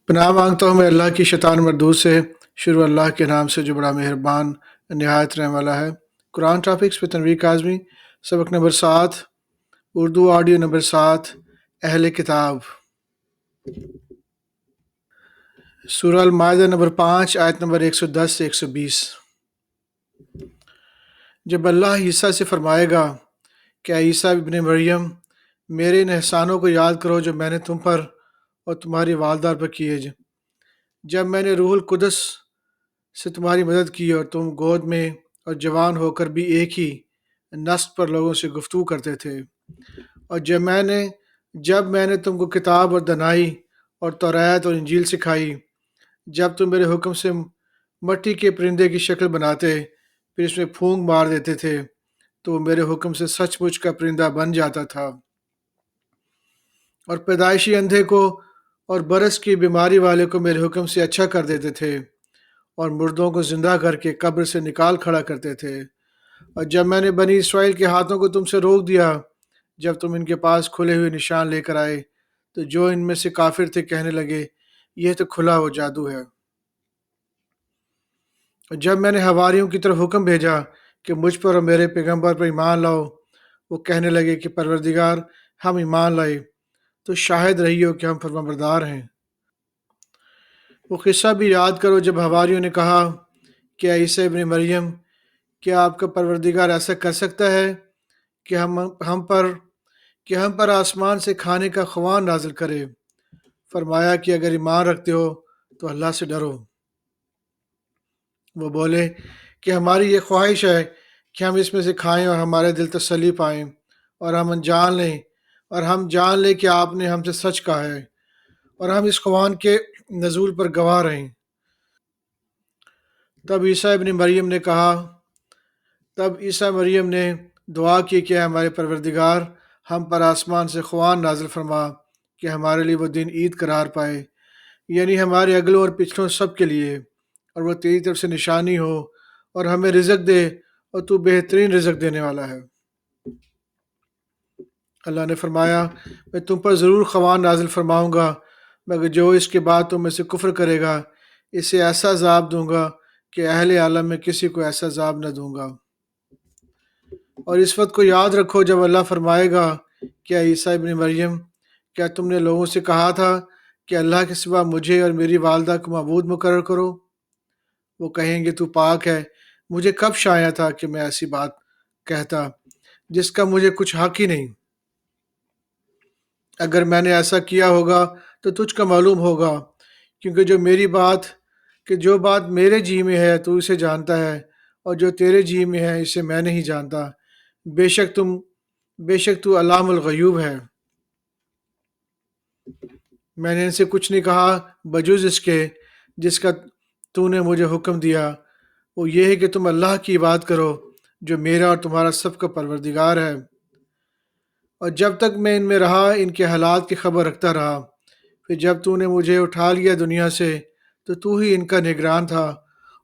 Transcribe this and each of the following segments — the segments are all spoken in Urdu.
پناہ مانگتا ہوں میں اللہ کی شیطان مردود سے۔ شروع اللہ کے نام سے جو بڑا مہربان نہایت رحم والا ہے۔ قرآن ٹاپکس پہ تنویر کاظمی، سبق نمبر 7، اردو آڈیو نمبر 7، اہل کتاب۔ سورہ المائدہ نمبر 5، آیت نمبر 110 سے 120۔ جب اللہ عیسیٰ سے فرمائے گا کہ اے عیسیٰ ابن مریم، میرے ان احسانوں کو یاد کرو جو میں نے تم پر اور تمہاری والدہ پر کیے، جب میں نے روح القدس سے تمہاری مدد کی اور تم گود میں اور جوان ہو کر بھی ایک ہی نسق پر لوگوں سے گفتگو کرتے تھے، اور جب میں نے تم کو کتاب اور دانائی اور توریت اور انجیل سکھائی، جب تم میرے حکم سے مٹی کے پرندے کی شکل بناتے پھر اس میں پھونک مار دیتے تھے تو وہ میرے حکم سے سچ مچ کا پرندہ بن جاتا تھا، اور پیدائشی اندھے کو اور برس کی بیماری والے کو میرے حکم سے اچھا کر دیتے تھے، اور مردوں کو زندہ کر کے قبر سے نکال کھڑا کرتے تھے، اور جب میں نے بنی اسرائیل کے ہاتھوں کو تم سے روک دیا جب تم ان کے پاس کھلے ہوئے نشان لے کر آئے، تو جو ان میں سے کافر تھے کہنے لگے یہ تو کھلا ہوا جادو ہے، اور جب میں نے حواریوں کی طرف حکم بھیجا کہ مجھ پر اور میرے پیغمبر پر ایمان لاؤ، وہ کہنے لگے کہ پروردگار ہم ایمان لائے، تو شاہد رہی ہو کہ ہم فرمانبردار ہیں۔ وہ قصہ بھی یاد کرو جب حواریوں نے کہا کہ اے عیسیٰ ابن مریم، کیا آپ کا پروردگار ایسا کر سکتا ہے کہ ہم پر آسمان سے کھانے کا خوان نازل کرے؟ فرمایا کہ اگر ایمان رکھتے ہو تو اللہ سے ڈرو۔ وہ بولے کہ ہماری یہ خواہش ہے کہ ہم اس میں سے کھائیں اور ہمارے دل تسلی پائیں، اور ہم جان لیں کہ آپ نے ہم سے سچ کہا ہے، اور ہم اس خوان کے نزول پر گواہ رہیں۔ تب عیسیٰ مریم نے دعا کی کہ ہمارے پروردگار ہم پر آسمان سے خوان نازل فرما کہ ہمارے لیے وہ دن عید قرار پائے، یعنی ہمارے اگلوں اور پچھلوں سب کے لیے، اور وہ تیری طرف سے نشانی ہو، اور ہمیں رزق دے، اور تو بہترین رزق دینے والا ہے۔ اللہ نے فرمایا میں تم پر ضرور خوان نازل فرماؤں گا، مگر جو اس کے بعد تم میں سے کفر کرے گا اسے ایسا عذاب دوں گا کہ اہل عالم میں کسی کو ایسا عذاب نہ دوں گا۔ اور اس وقت کو یاد رکھو جب اللہ فرمائے گا کہ اے عیسیٰ ابن مریم، کیا تم نے لوگوں سے کہا تھا کہ اللہ کے سوا مجھے اور میری والدہ کو معبود مقرر کرو؟ وہ کہیں گے تو پاک ہے، مجھے کب شایع تھا کہ میں ایسی بات کہتا جس کا مجھے کچھ حق ہی نہیں۔ اگر میں نے ایسا کیا ہوگا تو تجھ کا معلوم ہوگا، کیونکہ جو بات میرے جی میں ہے تو اسے جانتا ہے، اور جو تیرے جی میں ہے اسے میں نہیں جانتا، بے شک تو علام الغیوب ہے۔ میں نے ان سے کچھ نہیں کہا بجز اس کے جس کا تو نے مجھے حکم دیا، وہ یہ ہے کہ تم اللہ کی عبادت کرو جو میرا اور تمہارا سب کا پروردگار ہے، اور جب تک میں ان میں رہا ان کے حالات کی خبر رکھتا رہا، پھر جب تو نے مجھے اٹھا لیا دنیا سے تو ہی ان کا نگران تھا،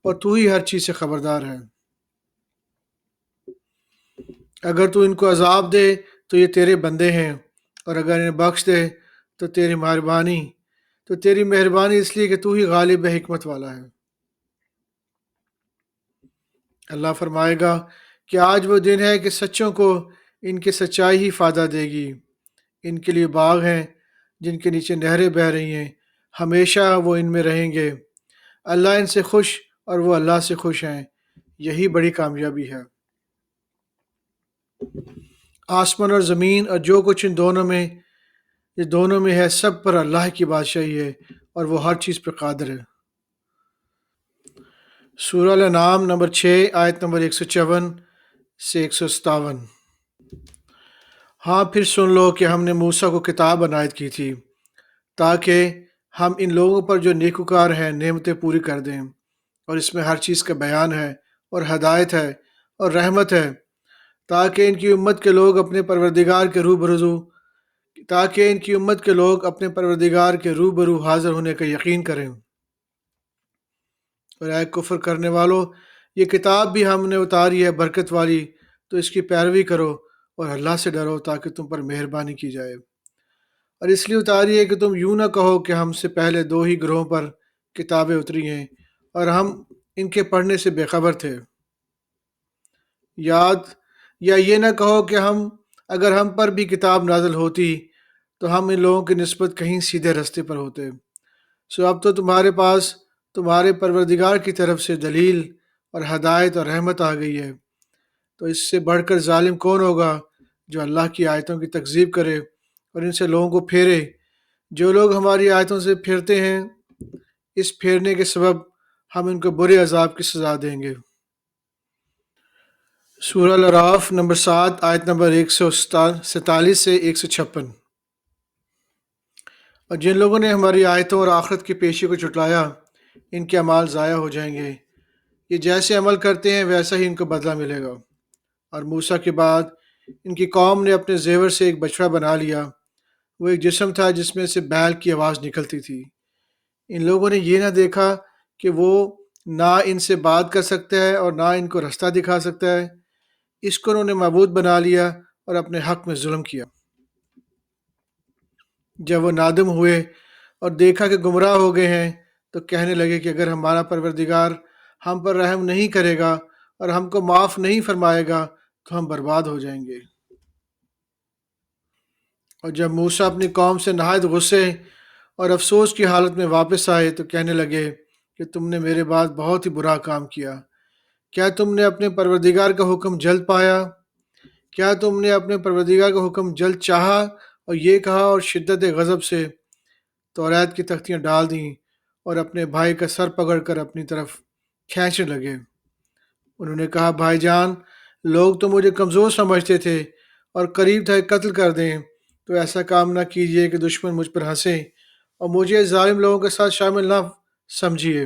اور تو ہی ہر چیز سے خبردار ہے۔ اگر تو ان کو عذاب دے تو یہ تیرے بندے ہیں، اور اگر انہیں بخش دے تو تیری مہربانی اس لیے کہ تو ہی غالب حکمت والا ہے۔ اللہ فرمائے گا کہ آج وہ دن ہے کہ سچوں کو ان کی سچائی ہی فائدہ دے گی، ان کے لیے باغ ہیں جن کے نیچے نہریں بہہ رہی ہیں، ہمیشہ وہ ان میں رہیں گے، اللہ ان سے خوش اور وہ اللہ سے خوش ہیں، یہی بڑی کامیابی ہے۔ آسمان اور زمین اور جو کچھ یہ دونوں میں ہے، سب پر اللہ کی بادشاہی ہے، اور وہ ہر چیز پر قادر ہے۔ سورہ الانعام نمبر 6، آیت نمبر 154 سے 157۔ ہاں پھر سن لو کہ ہم نے موسیٰ کو کتاب عنایت کی تھی تاکہ ہم ان لوگوں پر جو نیکوکار ہیں نعمتیں پوری کر دیں، اور اس میں ہر چیز کا بیان ہے اور ہدایت ہے اور رحمت ہے، تاکہ ان کی امت کے لوگ اپنے پروردگار کے روبرو حاضر ہونے کا یقین کریں۔ اور اے کفر کرنے والو، یہ کتاب بھی ہم نے اتاری ہے برکت والی، تو اس کی پیروی کرو اور اللہ سے ڈرو تاکہ تم پر مہربانی کی جائے۔ اور اس لیے اتاری ہے کہ تم یوں نہ کہو کہ ہم سے پہلے دو ہی گروہوں پر کتابیں اتری ہیں اور ہم ان کے پڑھنے سے بے خبر تھے۔ یاد یا یہ نہ کہو کہ اگر ہم پر بھی کتاب نازل ہوتی تو ہم ان لوگوں کی نسبت کہیں سیدھے رستے پر ہوتے۔ سو اب تو تمہارے پاس تمہارے پروردگار کی طرف سے دلیل اور ہدایت اور رحمت آ گئی ہے، تو اس سے بڑھ کر ظالم کون ہوگا جو اللہ کی آیتوں کی تکذیب کرے اور ان سے لوگوں کو پھیرے۔ جو لوگ ہماری آیتوں سے پھرتے ہیں، اس پھیرنے کے سبب ہم ان کو برے عذاب کی سزا دیں گے۔ سورہ الاعراف نمبر 7 آیت نمبر 147 سے 156۔ اور جن لوگوں نے ہماری آیتوں اور آخرت کی پیشی کو جھٹلایا، ان کے اعمال ضائع ہو جائیں گے۔ یہ جیسے عمل کرتے ہیں ویسا ہی ان کو بدلہ ملے گا۔ اور موسیٰ کے بعد ان کی قوم نے اپنے زیور سے ایک بچڑا بنا لیا۔ وہ ایک جسم تھا جس میں سے بیل کی آواز نکلتی تھی۔ ان لوگوں نے یہ نہ دیکھا کہ وہ نہ ان سے بات کر سکتا ہے اور نہ ان کو رستہ دکھا سکتا ہے۔ اس کو انہوں نے معبود بنا لیا اور اپنے حق میں ظلم کیا۔ جب وہ نادم ہوئے اور دیکھا کہ گمراہ ہو گئے ہیں تو کہنے لگے کہ اگر ہمارا پروردگار ہم پر رحم نہیں کرے گا اور ہم کو معاف نہیں فرمائے گا تو ہم برباد ہو جائیں گے۔ اور جب موسیٰ اپنی قوم سے نہایت غصے اور افسوس کی حالت میں واپس آئے تو کہنے لگے کہ تم نے میرے بعد بہت ہی برا کام کیا۔ کیا تم نے اپنے پروردگار کا حکم جلد پایا؟ کیا تم نے اپنے پروردگار کا حکم جلد چاہا اور یہ کہا اور شدت غضب سے توریت کی تختیاں ڈال دیں اور اپنے بھائی کا سر پکڑ کر اپنی طرف کھینچنے لگے؟ انہوں نے کہا بھائی جان، لوگ تو مجھے کمزور سمجھتے تھے اور قریب تھا قتل کر دیں، تو ایسا کام نہ کیجیے کہ دشمن مجھ پر ہنسیں اور مجھے ظالم لوگوں کے ساتھ شامل نہ سمجھیے۔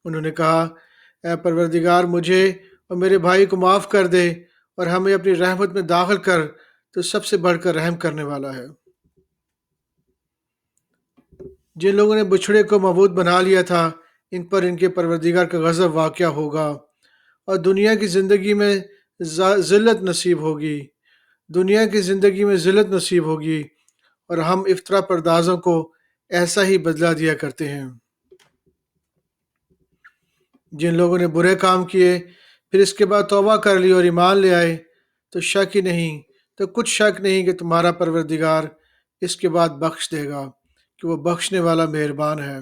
انہوں نے کہا اے پروردگار، مجھے اور میرے بھائی کو معاف کر دے اور ہمیں اپنی رحمت میں داخل کر، تو سب سے بڑھ کر رحم کرنے والا ہے۔ جن لوگوں نے بچھڑے کو معبود بنا لیا تھا، ان پر ان کے پروردگار کا غضب واقع ہوگا اور دنیا کی زندگی میں ذلت نصیب ہوگی۔ دنیا کی زندگی میں ذلت نصیب ہوگی اور ہم افطرا پردازوں کو ایسا ہی بدلہ دیا کرتے ہیں۔ جن لوگوں نے برے کام کیے پھر اس کے بعد توبہ کر لی اور ایمان لے آئے تو شک ہی نہیں، تو کچھ شک نہیں کہ تمہارا پروردگار اس کے بعد بخش دے گا کہ وہ بخشنے والا مہربان ہے۔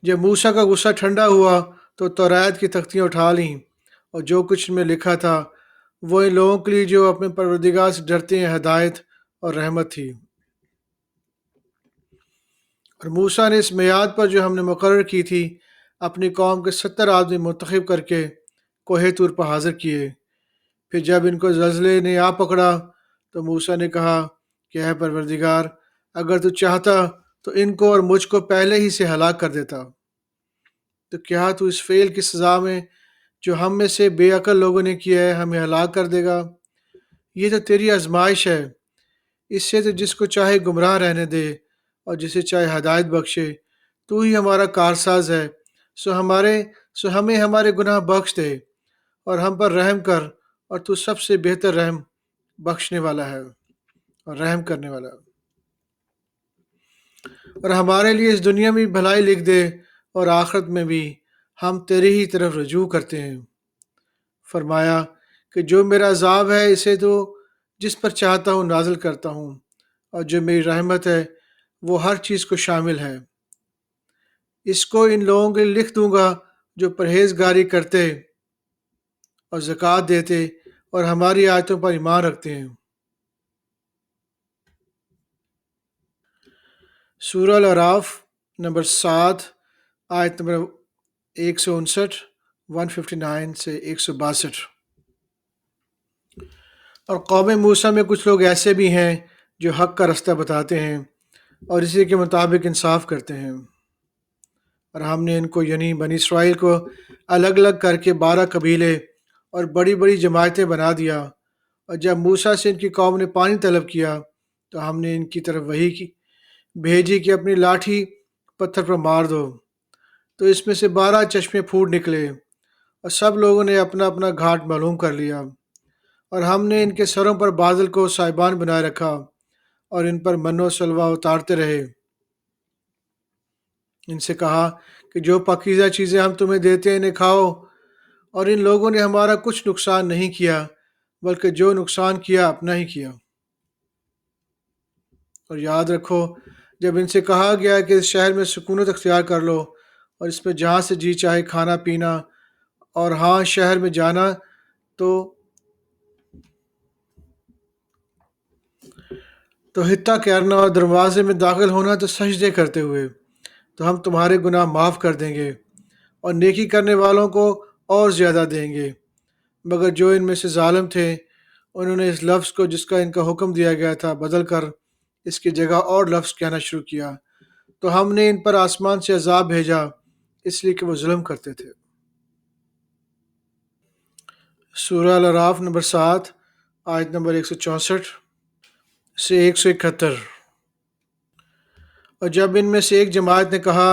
جب موسیٰ کا غصہ ٹھنڈا ہوا تو توریت کی تختیاں اٹھا لیں اور جو کچھ ان میں لکھا تھا وہ ان لوگوں کے لیے جو اپنے پروردگار سے ڈرتے ہیں ہدایت اور رحمت تھی۔ اور موسیٰ نے اس میعاد پر جو ہم نے مقرر کی تھی اپنی قوم کے 70 آدمی منتخب کر کے کوہ طور پر حاضر کیے۔ پھر جب ان کو زلزلے نے آ پکڑا تو موسیٰ نے کہا کہ اے پروردگار، اگر تو چاہتا تو ان کو اور مجھ کو پہلے ہی سے ہلاک کر دیتا، تو کیا تو اس فعل کی سزا میں جو ہم میں سے بے عقل لوگوں نے کیا ہے ہمیں ہلاک کر دے گا؟ یہ تو تیری آزمائش ہے، اس سے تو جس کو چاہے گمراہ رہنے دے اور جسے چاہے ہدایت بخشے۔ تو ہی ہمارا کارساز ہے، سو ہمیں ہمارے گناہ بخش دے اور ہم پر رحم کر، اور تو سب سے بہتر رحم بخشنے والا ہے اور رحم کرنے والا ہے۔ اور ہمارے لیے اس دنیا میں بھی بھلائی لکھ دے اور آخرت میں بھی، ہم تیرے ہی طرف رجوع کرتے ہیں۔ فرمایا کہ جو میرا عذاب ہے اسے تو جس پر چاہتا ہوں نازل کرتا ہوں، اور جو میری رحمت ہے وہ ہر چیز کو شامل ہے۔ اس کو ان لوگوں کے لیے لکھ دوں گا جو پرہیزگاری کرتے اور زکوٰۃ دیتے اور ہماری آیتوں پر ایمان رکھتے ہیں۔ سورہ الاعراف نمبر 7 آیت نمبر 159 159 سے 162۔ اور قوم موسیٰ میں کچھ لوگ ایسے بھی ہیں جو حق کا رستہ بتاتے ہیں اور اسی کے مطابق انصاف کرتے ہیں۔ اور ہم نے ان کو یعنی بنی اسرائیل کو الگ الگ کر کے 12 قبیلے اور بڑی بڑی جماعتیں بنا دیا۔ اور جب موسیٰ سے ان کی قوم نے پانی طلب کیا تو ہم نے ان کی طرف وحی کی بھیجی کہ اپنی لاٹھی پتھر پر مار دو، تو اس میں سے 12 چشمے پھوٹ نکلے اور سب لوگوں نے اپنا اپنا گھاٹ معلوم کر لیا۔ اور ہم نے ان کے سروں پر بادل کو سائبان بنائے رکھا اور ان پر من و سلوہ اتارتے رہے۔ ان سے کہا کہ جو پاکیزہ چیزیں ہم تمہیں دیتے ہیں انہیں کھاؤ، اور ان لوگوں نے ہمارا کچھ نقصان نہیں کیا، بلکہ جو نقصان کیا اپنا ہی کیا۔ اور یاد رکھو جب ان سے کہا گیا کہ اس شہر میں سکونت اختیار کر لو اور اس میں جہاں سے جی چاہے کھانا پینا اور ہاں شہر میں جانا، تو حتیٰ کرنا اور دروازے میں داخل ہونا تو سجدے کرتے ہوئے، تو ہم تمہارے گناہ معاف کر دیں گے اور نیکی کرنے والوں کو اور زیادہ دیں گے۔ مگر جو ان میں سے ظالم تھے انہوں نے اس لفظ کو جس کا ان کا حکم دیا گیا تھا بدل کر اس کی جگہ اور لفظ کہنا شروع کیا، تو ہم نے ان پر آسمان سے عذاب بھیجا اس لیے کہ وہ ظلم کرتے تھے۔ سورہ الاعراف نمبر 7 آیت نمبر 164 سے 171۔ اور جب ان میں سے ایک جماعت نے کہا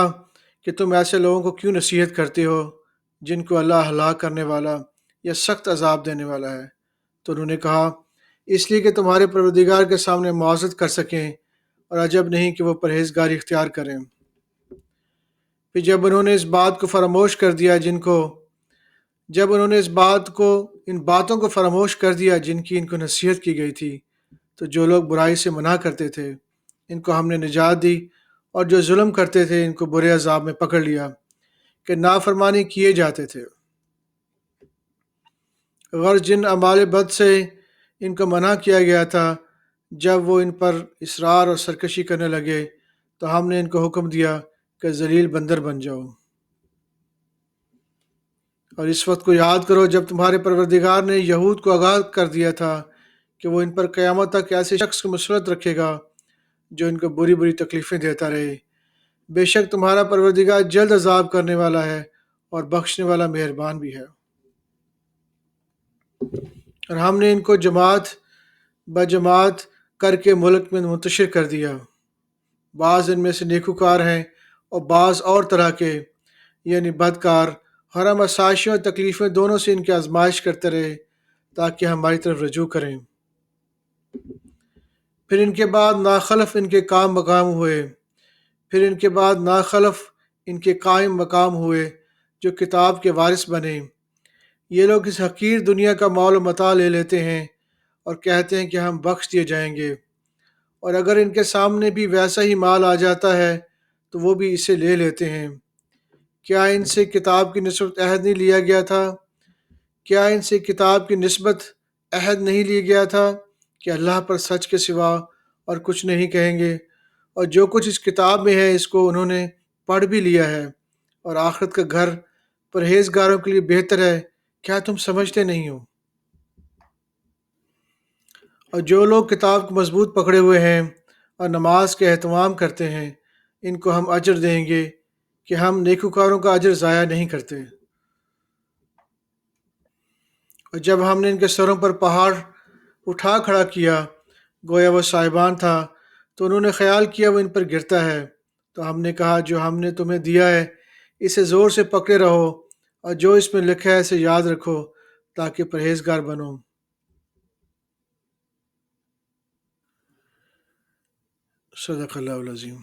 کہ تم ایسے لوگوں کو کیوں نصیحت کرتے ہو جن کو اللہ ہلاک کرنے والا یا سخت عذاب دینے والا ہے، تو انہوں نے کہا اس لیے کہ تمہارے پروردگار کے سامنے معذرت کر سکیں، اور عجب نہیں کہ وہ پرہیزگاری اختیار کریں۔ پھر جب انہوں نے اس بات کو فراموش کر دیا ان باتوں کو فراموش کر دیا جن کی ان کو نصیحت کی گئی تھی، تو جو لوگ برائی سے منع کرتے تھے ان کو ہم نے نجات دی، اور جو ظلم کرتے تھے ان کو برے عذاب میں پکڑ لیا کہ نافرمانی کیے جاتے تھے۔ غرض جن اعمال بد سے ان کو منع کیا گیا تھا، جب وہ ان پر اصرار اور سرکشی کرنے لگے تو ہم نے ان کو حکم دیا کہ ذلیل بندر بن جاؤ۔ اور اس وقت کو یاد کرو جب تمہارے پروردگار نے یہود کو آگاہ کر دیا تھا کہ وہ ان پر قیامت تک ایسے شخص کو مسلط رکھے گا جو ان کو بری بری تکلیفیں دیتا رہے۔ بے شک تمہارا پروردگار جلد عذاب کرنے والا ہے اور بخشنے والا مہربان بھی ہے۔ اور ہم نے ان کو جماعت بجماعت کر کے ملک میں منتشر کر دیا، بعض ان میں سے نیکوکار ہیں اور بعض اور طرح کے یعنی بدکار، اور ہم آسائشوں اور تکلیفیں دونوں سے ان کی آزمائش کرتے رہے تاکہ ہماری طرف رجوع کریں۔ پھر ان کے بعد ناخلف ان کے قائم مقام ہوئے جو کتاب کے وارث بنے۔ یہ لوگ اس حقیر دنیا کا مال و متاع لے لیتے ہیں اور کہتے ہیں کہ ہم بخش دیے جائیں گے، اور اگر ان کے سامنے بھی ویسا ہی مال آ جاتا ہے تو وہ بھی اسے لے لیتے ہیں۔ کیا ان سے کتاب کی نسبت عہد نہیں لیا گیا تھا؟ کہ اللہ پر سچ کے سوا اور کچھ نہیں کہیں گے، اور جو کچھ اس کتاب میں ہے اس کو انہوں نے پڑھ بھی لیا ہے، اور آخرت کا گھر پرہیزگاروں کے لیے بہتر ہے۔ کیا تم سمجھتے نہیں ہو؟ اور جو لوگ کتاب کو مضبوط پکڑے ہوئے ہیں اور نماز کے اہتمام کرتے ہیں ان کو ہم اجر دیں گے کہ ہم نیکوکاروں کا اجر ضائع نہیں کرتے۔ اور جب ہم نے ان کے سروں پر پہاڑ اٹھا کھڑا کیا گویا وہ صاحبان تھا، تو انہوں نے خیال کیا وہ ان پر گرتا ہے، تو ہم نے کہا جو ہم نے تمہیں دیا ہے اسے زور سے پکڑے رہو، اور جو اس میں لکھا ہے اسے یاد رکھو تاکہ پرہیزگار بنو۔ صدق اللہ العظیم۔